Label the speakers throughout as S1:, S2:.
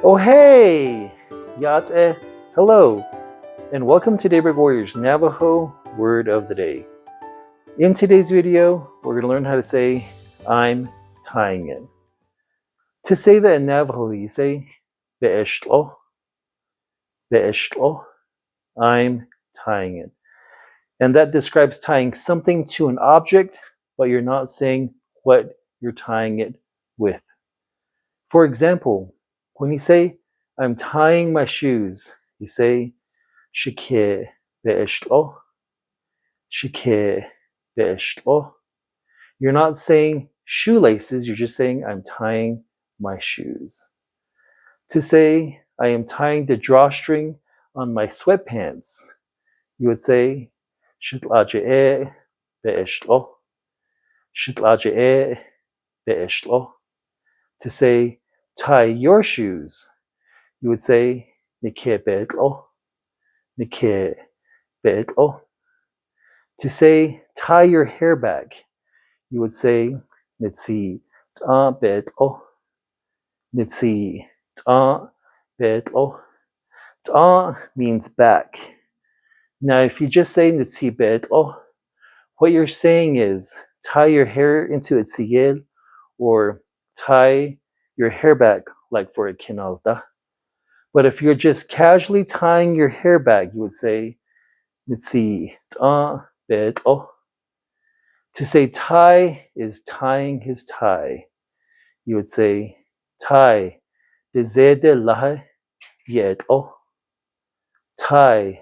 S1: Oh hey! Yate, hello, and welcome to Daybreak Warriors Navajo Word of the Day. In today's video, we're going to learn how to say, I'm tying it. To say that in Navajo, you say, Be'eshlo, Be'eshlo, I'm tying it. And that describes tying something to an object, but you're not saying what you're tying it with. For example, when you say, I'm tying my shoes, you say, Shike be'eshlo, Shike be'eshlo. You're not saying shoelaces, you're just saying, I'm tying my shoes. To say, I am tying the drawstring on my sweatpants, you would say, Shitlaje'e be'eshlo, Shitlaje'e be'eshlo. To say, tie your shoes, you would say, Nike be'etlo, Nike be'etlo. To say, tie your hair back, you would say, Nitsi ta be'etlo, Nitsi ta be'etlo. Ta means back. Now, if you just say Nitsi be'etlo, what you're saying is, tie your hair into a tziyel, or tie your hair back like for a kinalta. But if you're just casually tying your hair back, you would say, Nitsi ta be'etlo. To say tie is tying his tie. You would say, tie bezede lahe yetlo. Tie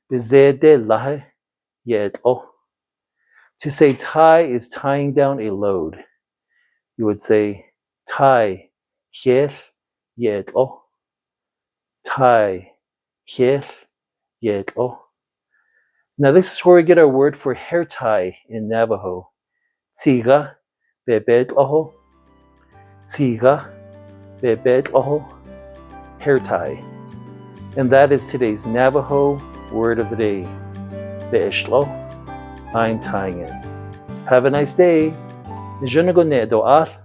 S1: bezede lahe yetlo. To say tie is tying down a load. You would say, tie hiel yetlo. Tie hiel yetlo. Now this is where we get our word for hair tie in Navajo. Tsiga bebetloho. Tsiga bebetloho. Hair tie. And that is today's Navajo word of the day. Be'eshlo. I'm tying it. Have a nice day. Nijanago ne do'ath.